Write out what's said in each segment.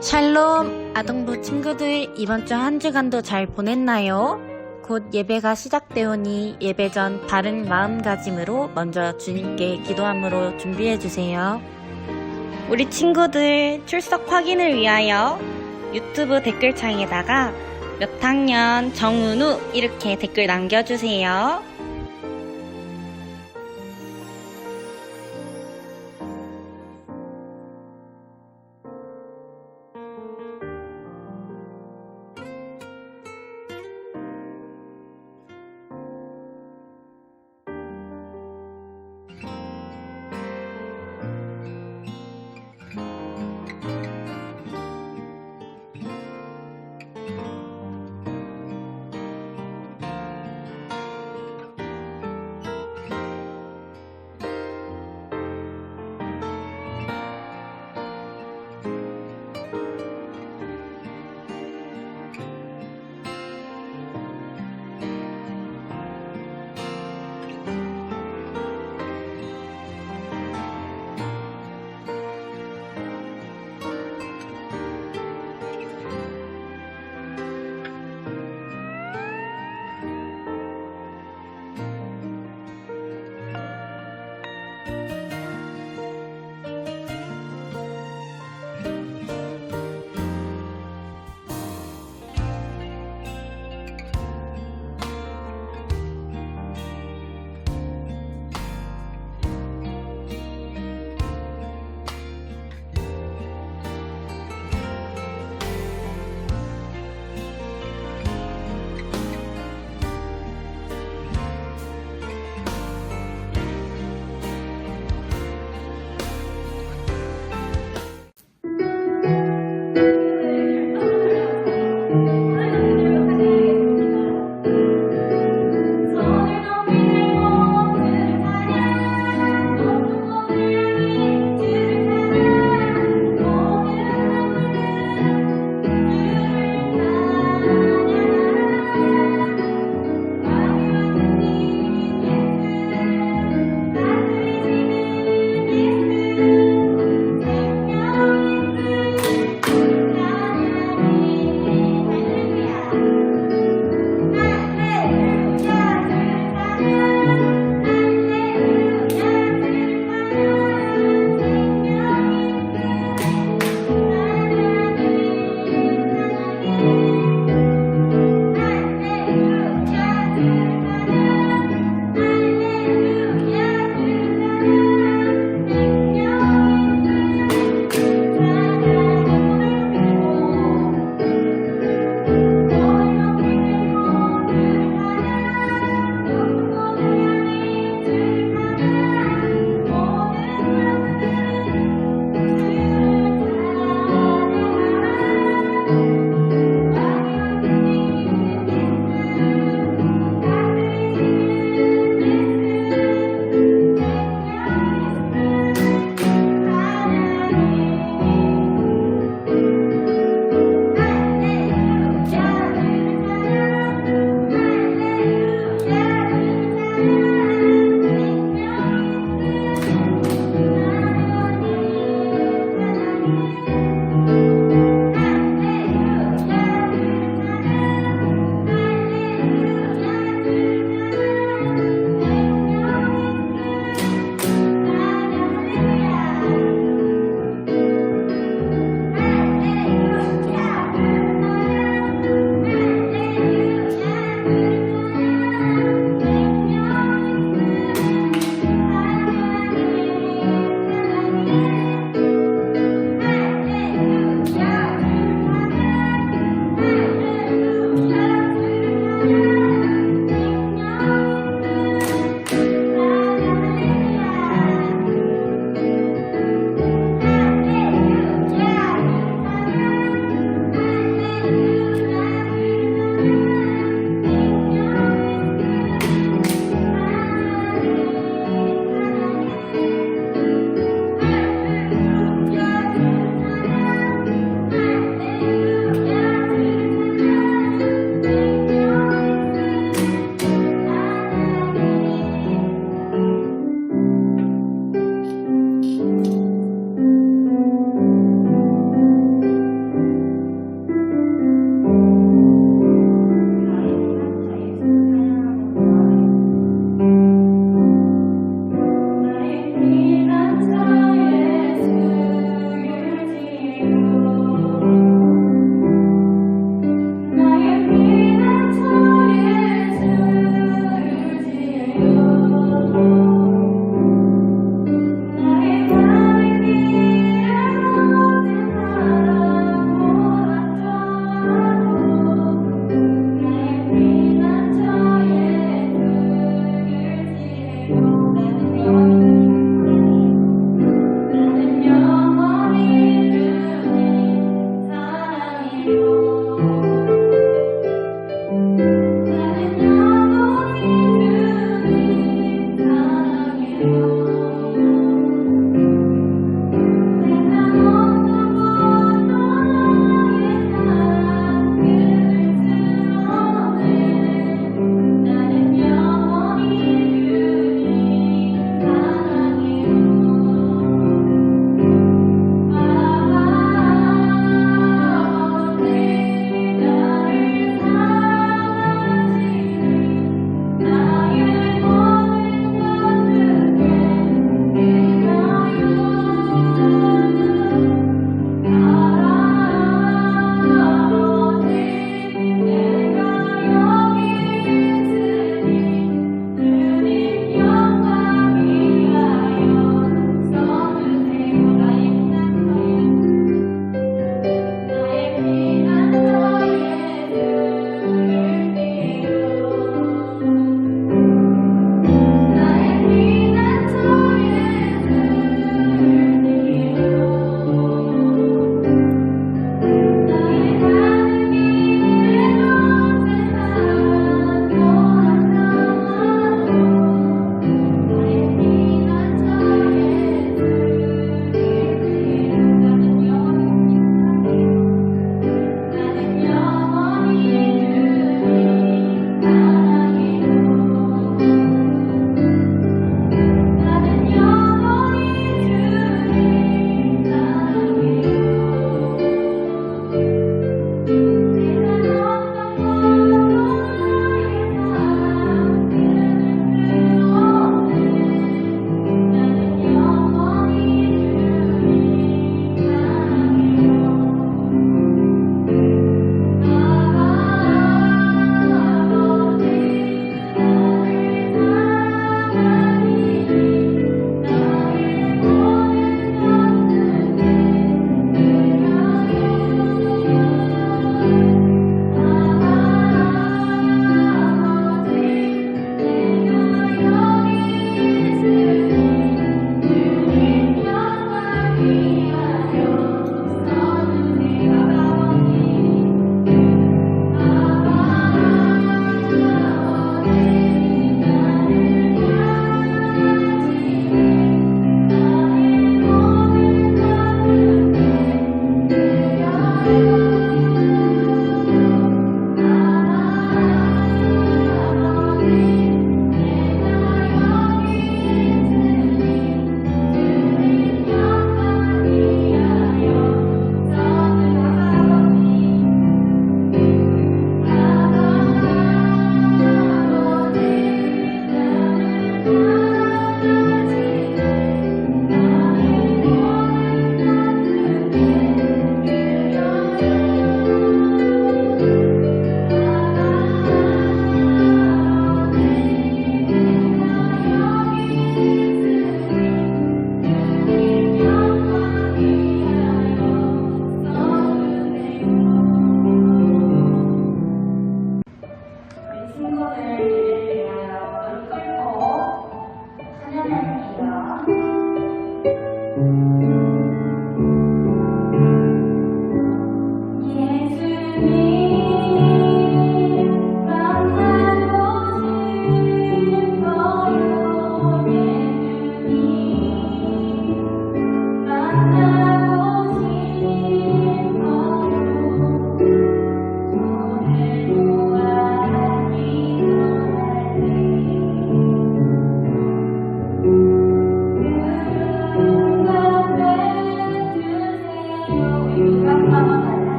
샬롬 아동부 친구들, 이번 주 한 주간도 잘 보냈나요? 곧 예배가 시작되오니 예배 전 바른 마음가짐으로 먼저 주님께 기도함으로 준비해주세요. 우리 친구들 출석 확인을 위하여 유튜브 댓글창에다가 몇 학년 정은우 이렇게 댓글 남겨주세요.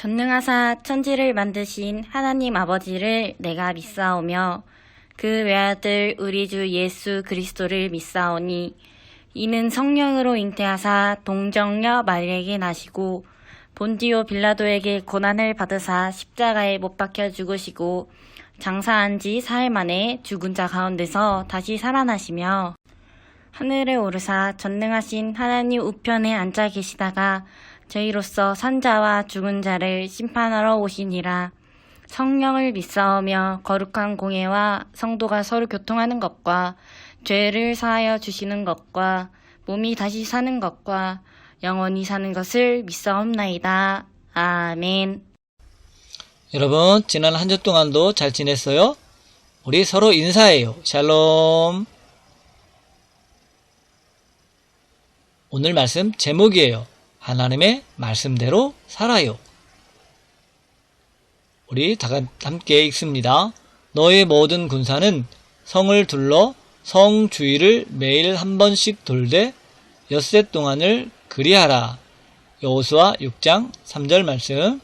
전능하사 천지를 만드신 하나님 아버지를 내가 믿사오며 그 외아들 우리 주 예수 그리스도를 믿사오니 이는 성령으로 잉태하사 동정녀 마리에게 나시고 본디오 빌라도에게 고난을 받으사 십자가에 못 박혀 죽으시고 장사한 지 사흘 만에 죽은 자 가운데서 다시 살아나시며 하늘에 오르사 전능하신 하나님 우편에 앉아 계시다가 저희로서 산자와 죽은 자를 심판하러 오시니라. 성령을 믿사오며 거룩한 공예와 성도가 서로 교통하는 것과 죄를 사하여 주시는 것과 몸이 다시 사는 것과 영원히 사는 것을 믿사옵나이다. 아멘. 여러분, 지난 한 주 동안도 잘 지냈어요? 우리 서로 인사해요. 샬롬. 오늘 말씀 제목이에요. 하나님의 말씀대로 살아요. 우리 다 함께 읽습니다. 너의 모든 군사는 성을 둘러 성 주위를 매일 한 번씩 돌되 엿새 동안을 그리하라. 여호수아 6장 3절 말씀.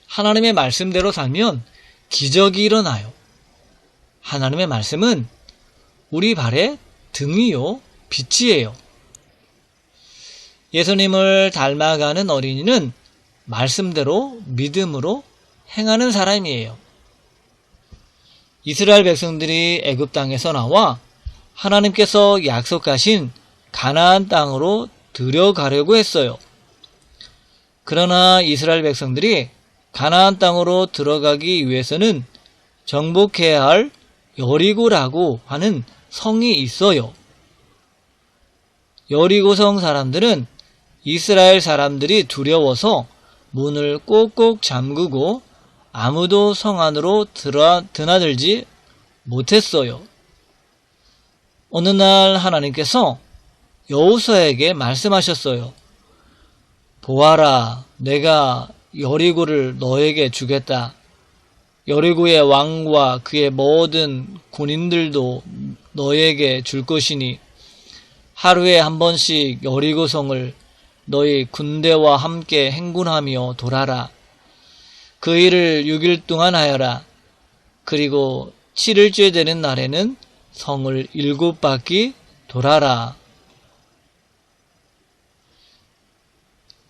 하나님의 말씀대로 살면 기적이 일어나요. 하나님의 말씀은 우리 발의 등이요, 빛이에요. 예수님을 닮아가는 어린이는 말씀대로 믿음으로 행하는 사람이에요. 이스라엘 백성들이 애굽 땅에서 나와 하나님께서 약속하신 가나안 땅으로 들어가려고 했어요. 그러나 이스라엘 백성들이 가나안 땅으로 들어가기 위해서는 정복해야 할 여리고라고 하는 성이 있어요. 여리고성 사람들은 이스라엘 사람들이 두려워서 문을 꼭꼭 잠그고 아무도 성 안으로 드나들지 못했어요. 어느 날 하나님께서 여호수아에게 말씀하셨어요. 보아라, 내가 여리고를 너에게 주겠다. 여리고의 왕과 그의 모든 군인들도 너에게 줄 것이니 하루에 한 번씩 여리고성을 너희 군대와 함께 행군하며 돌아라. 그 일을 6일 동안 하여라. 그리고 7일째 되는 날에는 성을 7바퀴 돌아라.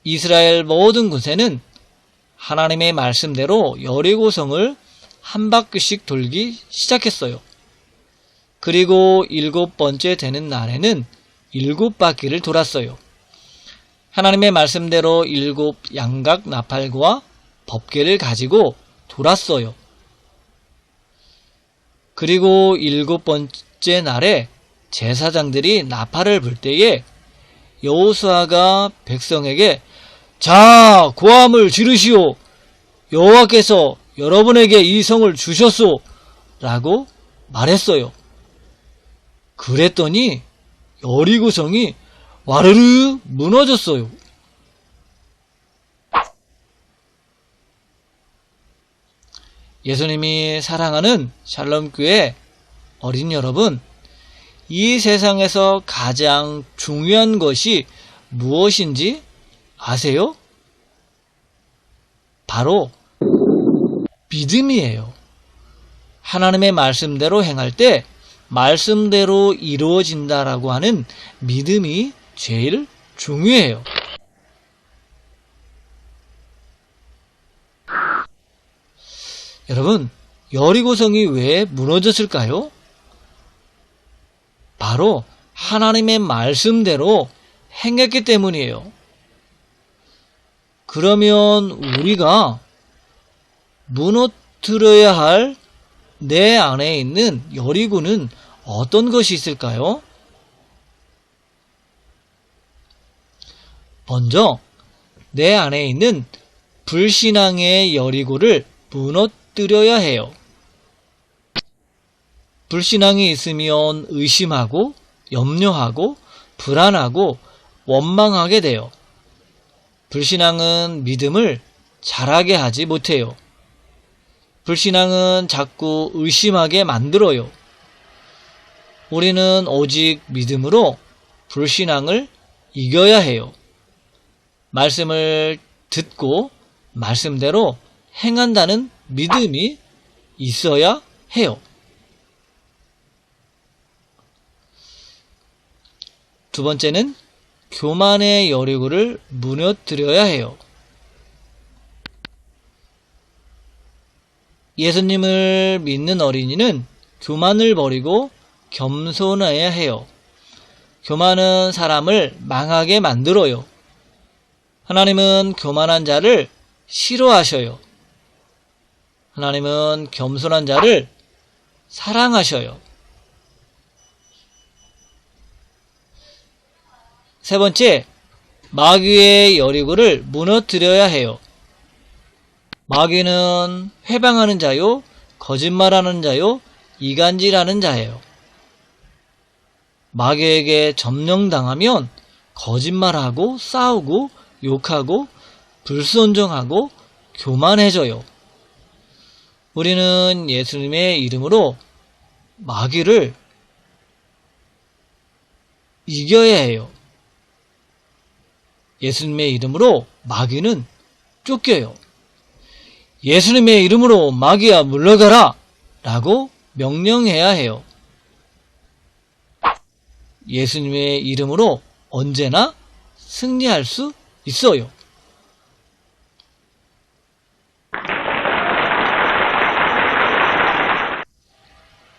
이스라엘 모든 군세는 하나님의 말씀대로 여리고성을 한 바퀴씩 돌기 시작했어요. 그리고 7번째 되는 날에는 7바퀴를 돌았어요. 하나님의 말씀대로 7 양각 나팔과 법궤를 가지고 돌았어요. 그리고 7번째 날에 제사장들이 나팔을 불 때에 여호수아가 백성에게 자, 고함을 지르시오. 여호와께서 여러분에게 이 성을 주셨소. 라고 말했어요. 그랬더니 여리고성이 와르르 무너졌어요. 예수님이 사랑하는 샬롬교회 어린 여러분, 이 세상에서 가장 중요한 것이 무엇인지 아세요? 바로 믿음이에요. 하나님의 말씀대로 행할 때 말씀대로 이루어진다라고 하는 믿음이 제일 중요해요. 여러분, 여리고성이 왜 무너졌을까요? 바로 하나님의 말씀대로 행했기 때문이에요. 그러면 우리가 무너뜨려야 할 내 안에 있는 여리고는 어떤 것이 있을까요? 먼저 내 안에 있는 불신앙의 여리고를 무너뜨려야 해요. 불신앙이 있으면 의심하고 염려하고 불안하고 원망하게 돼요. 불신앙은 믿음을 자라게 하지 못해요. 불신앙은 자꾸 의심하게 만들어요. 우리는 오직 믿음으로 불신앙을 이겨야 해요. 말씀을 듣고 말씀대로 행한다는 믿음이 있어야 해요. 두 번째는 교만의 여리고를 무너뜨려야 해요. 예수님을 믿는 어린이는 교만을 버리고 겸손해야 해요. 교만은 사람을 망하게 만들어요. 하나님은 교만한 자를 싫어하셔요. 하나님은 겸손한 자를 사랑하셔요. 세 번째, 마귀의 여리고를 무너뜨려야 해요. 마귀는 회방하는 자요, 거짓말하는 자요, 이간질하는 자예요. 마귀에게 점령당하면 거짓말하고 싸우고 욕하고 불순종하고 교만해져요. 우리는 예수님의 이름으로 마귀를 이겨야 해요. 예수님의 이름으로 마귀는 쫓겨요. 예수님의 이름으로 마귀야 물러가라 라고 명령해야 해요. 예수님의 이름으로 언제나 승리할 수 있어요.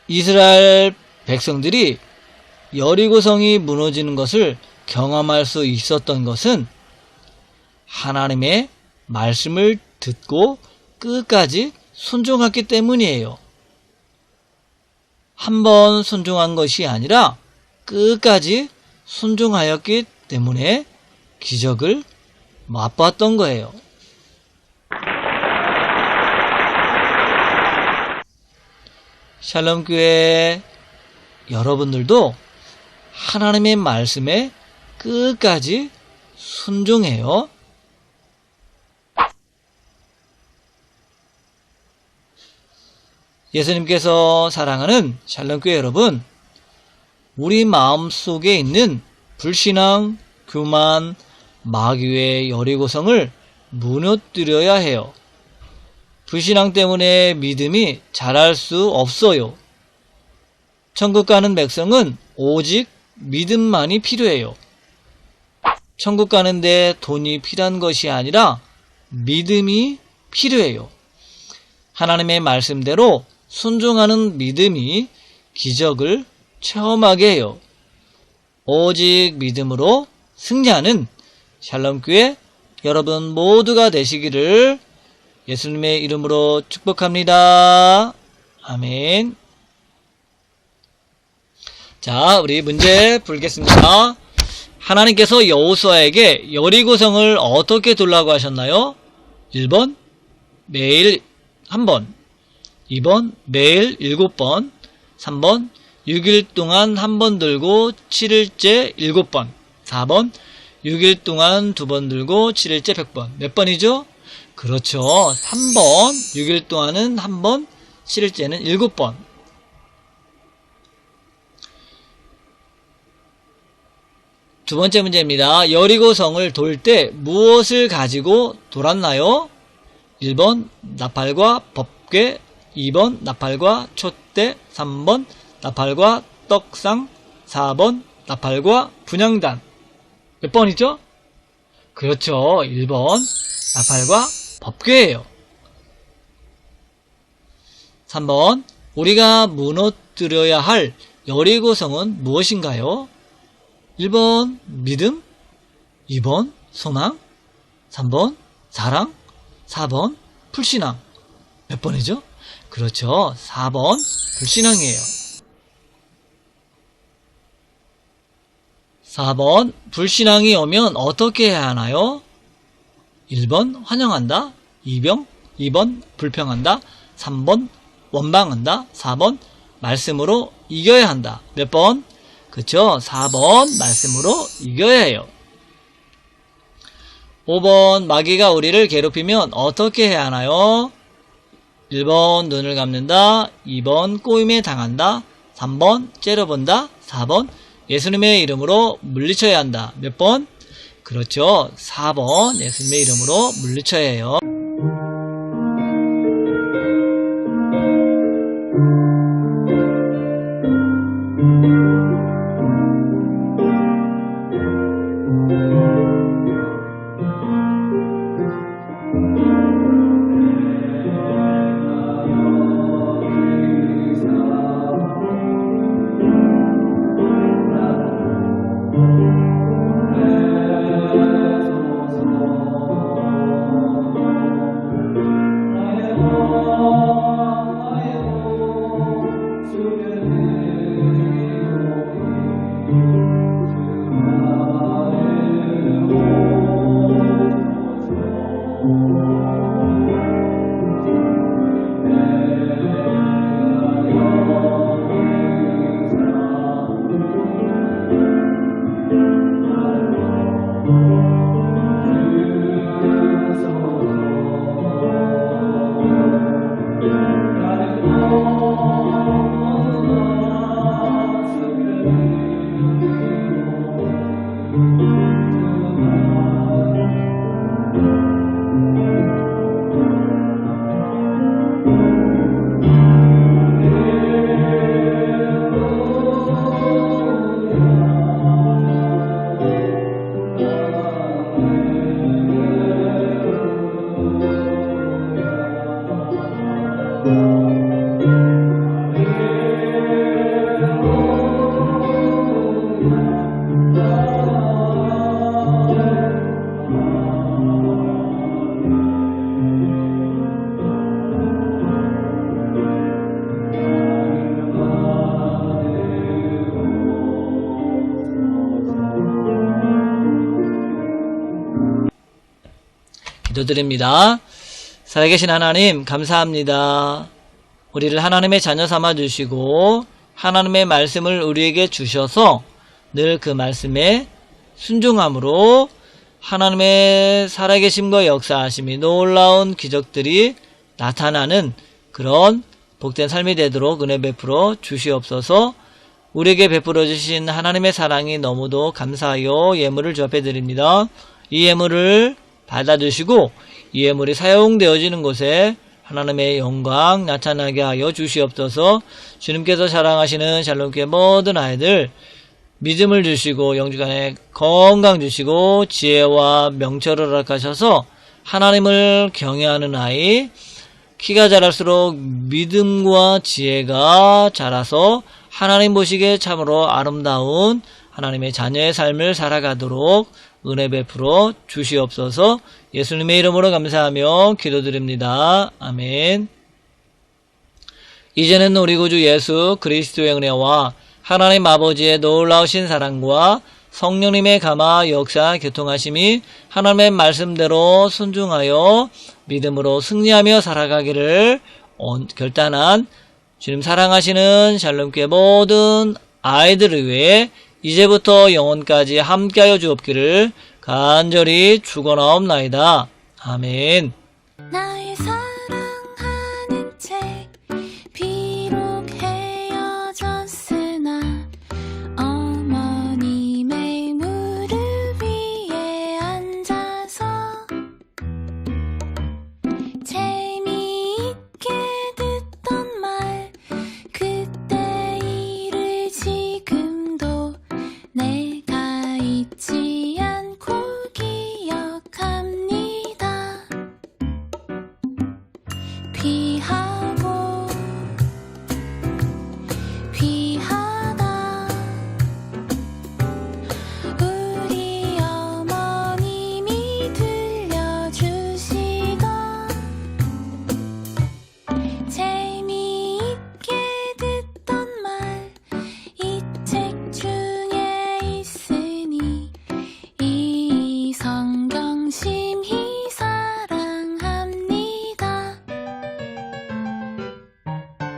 이스라엘 백성들이 여리고성이 무너지는 것을 경험할 수 있었던 것은 하나님의 말씀을 듣고 끝까지 순종했기 때문이에요. 한 번 순종한 것이 아니라 끝까지 순종하였기 때문에 기적을 맛봤던 거예요. 샬롬교회 여러분들도 하나님의 말씀에 끝까지 순종해요. 예수님께서 사랑하는 샬롬교회 여러분, 우리 마음속에 있는 불신앙, 교만, 마귀의 여리고성을 무너뜨려야 해요. 불신앙 때문에 믿음이 자랄 수 없어요. 천국 가는 백성은 오직 믿음만이 필요해요. 천국 가는데 돈이 필요한 것이 아니라 믿음이 필요해요. 하나님의 말씀대로 순종하는 믿음이 기적을 체험하게 해요. 오직 믿음으로 승리하는 샬롬교회 여러분 모두가 되시기를 예수님의 이름으로 축복합니다. 아멘. 자, 우리 문제 풀겠습니다. 하나님께서 여호수아에게 여리고성을 어떻게 돌라고 하셨나요? 1번 매일 1번, 2번 매일 7번, 3번 6일 동안 한 번 들고 7일째 7번, 4번 6일 동안 2번 들고 7일째 100번. 몇 번이죠? 그렇죠. 3번 6일 동안은 한 번, 7일째는 7번. 두 번째 문제입니다. 여리고성을 돌 때 무엇을 가지고 돌았나요? 1번 나팔과 법궤, 2번 나팔과 촛대, 3번 나팔과 떡상, 4번 나팔과 분향단. 몇 번이죠? 그렇죠. 1번 나팔과 법궤예요. 3번 우리가 무너뜨려야 할 여리고성은 무엇인가요? 1번 믿음, 2번 소망, 3번 사랑, 4번 불신앙. 몇 번이죠? 그렇죠. 4번 불신앙이에요. 4번 불신앙이 오면 어떻게 해야 하나요? 1번 환영한다, 2번 불평한다, 3번 원망한다, 4번 말씀으로 이겨야 한다. 몇 번? 그쵸? 4번 말씀으로 이겨야 해요. 5번 마귀가 우리를 괴롭히면 어떻게 해야 하나요? 1번 눈을 감는다, 2번 꼬임에 당한다, 3번 째려본다, 4번 예수님의 이름으로 물리쳐야 한다. 몇 번? 그렇죠. 4번 예수님의 이름으로 물리쳐야 해요. 기도드립니다. 살아계신 하나님 감사합니다. 우리를 하나님의 자녀 삼아 주시고 하나님의 말씀을 우리에게 주셔서 늘 그 말씀에 순종함으로 하나님의 살아계심과 역사하심이 놀라운 기적들이 나타나는 그런 복된 삶이 되도록 은혜 베풀어 주시옵소서. 우리에게 베풀어 주신 하나님의 사랑이 너무도 감사하여 예물을 주 앞에 드립니다. 이 예물을 받아주시고 이 예물이 사용되어지는 곳에 하나님의 영광 나타나게 하여 주시옵소서. 주님께서 사랑하시는 샬롬교회 모든 아이들 믿음을 주시고 영주간에 건강 주시고 지혜와 명철을 허락하셔서 하나님을 경외하는 아이, 키가 자랄수록 믿음과 지혜가 자라서 하나님 보시기에 참으로 아름다운 하나님의 자녀의 삶을 살아가도록 은혜 베풀어 주시옵소서. 예수님의 이름으로 감사하며 기도드립니다. 아멘. 이제는 우리 구주 예수 그리스도의 은혜와 하나님 아버지의 놀라우신 사랑과 성령님의 감화 역사 교통하심이 하나님의 말씀대로 순종하여 믿음으로 승리하며 살아가기를 결단한 주님 사랑하시는 샬롬교회 모든 아이들을 위해 이제부터 영원까지 함께하여 주옵기를 간절히 축원하옵나이다. 아멘.